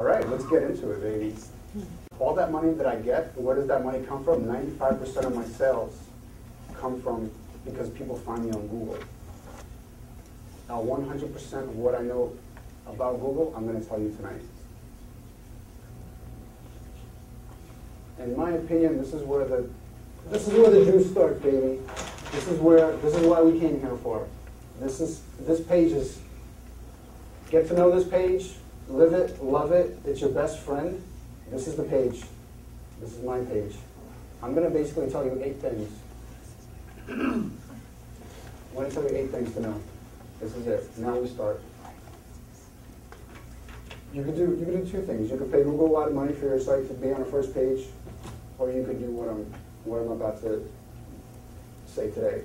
All right, let's get into it, babies. All that money that I get, where does that money come from? 95% of my sales come from because people find me on Google. Now, 100% of what I know about Google, I'm going to tell you tonight. In my opinion, this is where the juice starts, baby. This is why we came here for. This page is, get to know this page, live it, love it. It's your best friend. This is the page. This is my page. I'm going to basically tell you 8 things. I'm going to tell you 8 things to know. This is it. Now we start. You could do 2 things. You could pay Google a lot of money for your site to be on the first page, or you could do what I'm about to say today.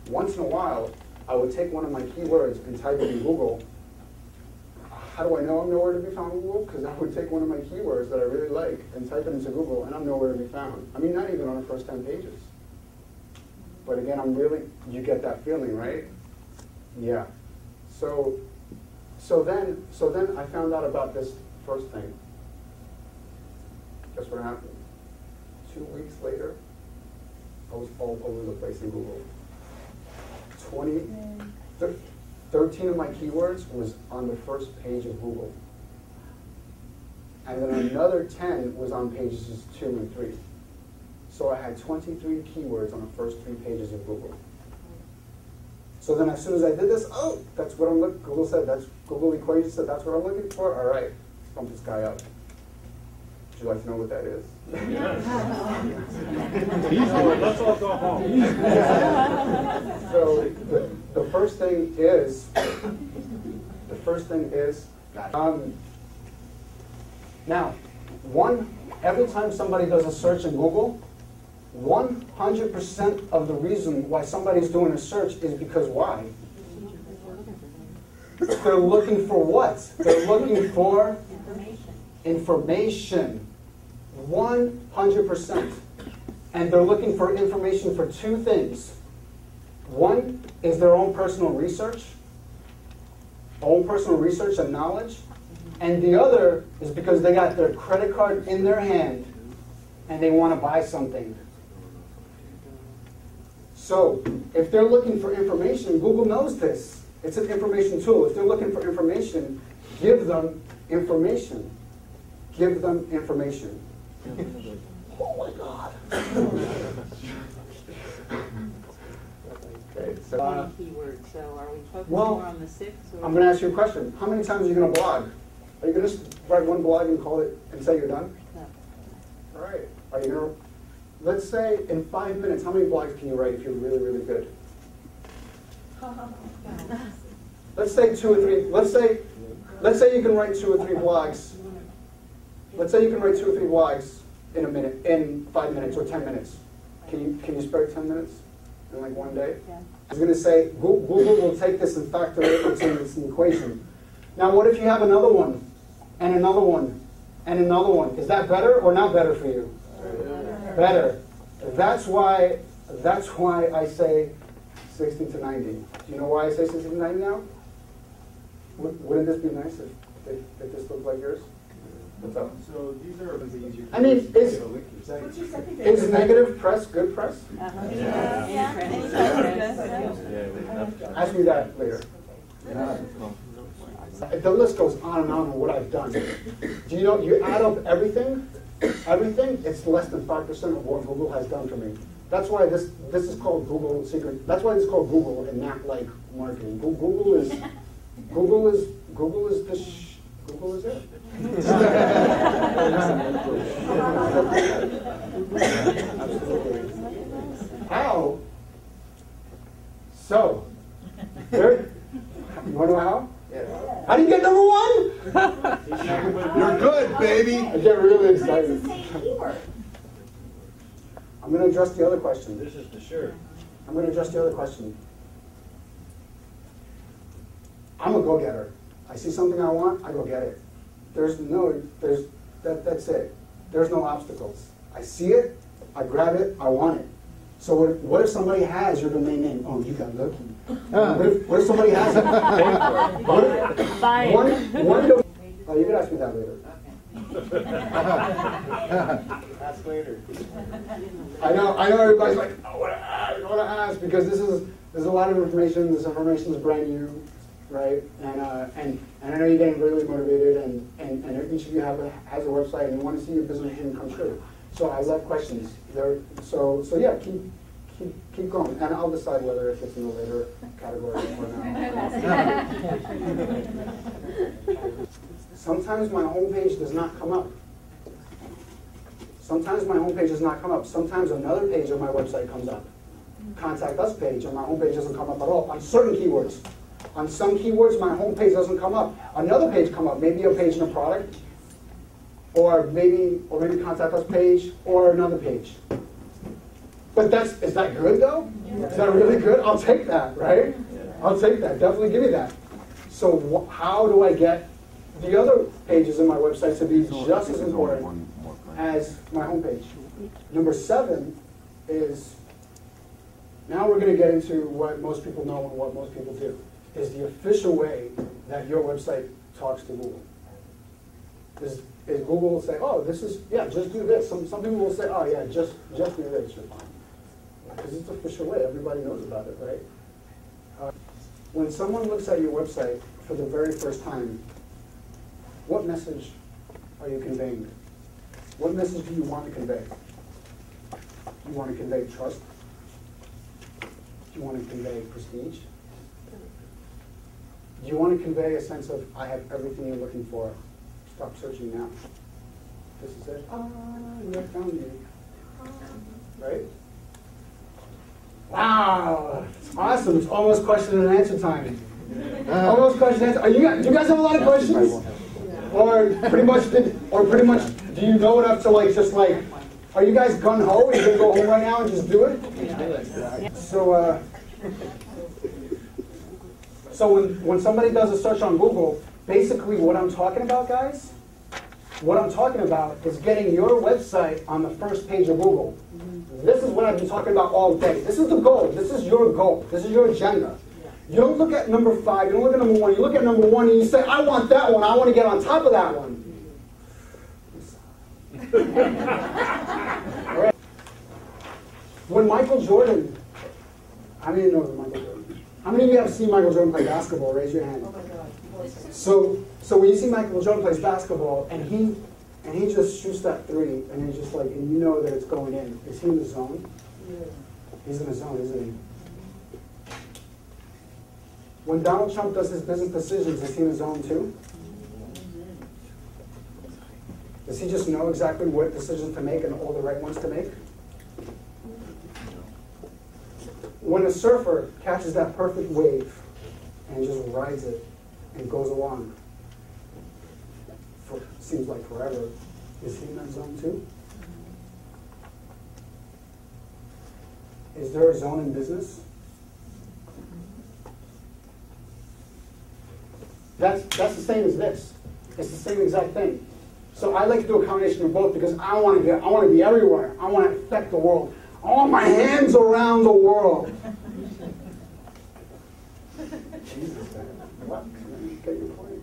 Once in a while, I would take one of my keywords and type it in Google. How do I know I'm nowhere to be found in Google? Because I would take one of my keywords that I really like and type it into Google, and I'm nowhere to be found. I mean, not even on the first 10 pages. But again, you get that feeling, right? Yeah. So then I found out about this first thing. Guess what happened? 2 weeks later, I was all over the place in Google. 13 of my keywords was on the first page of Google. And then another 10 was on pages 2 and 3. So I had 23 keywords on the first 3 pages of Google. So then as soon as I did this, oh, that's what I'm looking for. Google equation said that's what I'm looking for. All right, pump this guy up. Would you like to know what that is? Let's all go home. So the first thing is, now, every time somebody does a search in Google, 100% of the reason why somebody's doing a search is because why? They're looking for what? They're looking for information. 100%. And they're looking for information for 2 things. One is their own personal research and knowledge. And the other is because they got their credit card in their hand and they want to buy something. So if they're looking for information, Google knows this. It's an information tool. If they're looking for information, give them information. Give them information. Oh my God. Okay, so, keywords. So are we focusing more on the 6? Or I'm going to ask you a question. How many times are you going to blog? Are you going to write one blog and call it and say you're done? No. All right. Are you going to? Let's say in 5 minutes, how many blogs can you write if you're really, really good? Let's say 2 or 3. Let's say you can write 2 or 3 blogs. Let's say you can write 2 or 3 blogs in a minute, in 5 minutes or 10 minutes. Can you spare 10 minutes in like one day? Yeah. I was going to say Google will take this and factor it into this equation. Now, what if you have another one, and another one, and another one? Is that better or not better for you? Better. That's why I say 60 to 90. Do you know why I say 60 to 90 now? Wouldn't this be nice if this looked like yours? What's up? So these are easier. I mean, is negative press good press? Ask me that later. The list goes on and on what I've done. Do you know, you add up everything, it's less than 5% of what Google has done for me. That's why this is called Google Secret. That's why it's called Google and not like marketing. Google is it. How? So, you want to know how? Yeah. How do you get number 1? You're good, baby. I get really excited. I'm going to address the other question. This is the shirt. I'm going to address the other question. I'm a go-getter. I see something I want, I go get it. That's it. There's no obstacles. I see it, I grab it, I want it. So what if somebody has your domain name? Oh, you got lucky. What if somebody has it? One domain. Oh, you can ask me that later. Ask later. I know everybody's like, I want to ask because there's a lot of information. This information is brand new, right? And I know you're getting really motivated, and each of you has a website and you want to see your business dream come true. So I love questions. So yeah, keep going, and I'll decide whether it fits in the later category or not. Sometimes my homepage does not come up. Sometimes another page on my website comes up. Contact us page on my homepage doesn't come up at all on certain keywords. On some keywords, my homepage doesn't come up. Another page come up, maybe a page in a product, or maybe contact us page, or another page. But is that good though? Is that really good? I'll take that, right? I'll take that. Definitely give me that. So how do I get the other pages in my website to be just as important as my homepage? Number 7 is, now we're going to get into what most people know and what most people do, is the official way that your website talks to Google. Is Google will say, oh, this is, yeah, just do this. Some people will say, oh, yeah, just do this, you're fine. Because it's the official way. Everybody knows about it, right? When someone looks at your website for the very first time, what message are you conveying? What message do you want to convey? Do you want to convey trust? Do you want to convey prestige? Do you want to convey a sense of, I have everything you're looking for, stop searching now? This is it. I found you. Right? Wow, it's awesome. It's almost question and answer time. Almost question and answer. Do you guys have a lot of questions? Or pretty much, do you know enough to are you guys gung ho? Are you gonna go home right now and just do it? So when somebody does a search on Google, basically what I'm talking about, guys, is getting your website on the first page of Google. This is what I've been talking about all day. This is the goal. This is your goal. This is your agenda. You don't look at number 5, you don't look at number 1, you look at number 1 and you say, I want that one, I want to get on top of that one. When Michael Jordan, how many know Michael Jordan? How many of you have seen Michael Jordan play basketball? Raise your hand. So when you see Michael Jordan plays basketball and he just shoots that 3 and he's just and you know that it's going in, is he in the zone? He's in the zone, isn't he? When Donald Trump does his business decisions, is he in his zone too? Does he just know exactly what decisions to make and all the right ones to make? When a surfer catches that perfect wave and just rides it and goes along for seems like forever, is he in that zone too? Is there a zone in business? That's the same as this. It's the same exact thing. So I like to do a combination of both because I want to be everywhere. I want to affect the world. I want my hands around the world. Jesus, man. What? Get your point.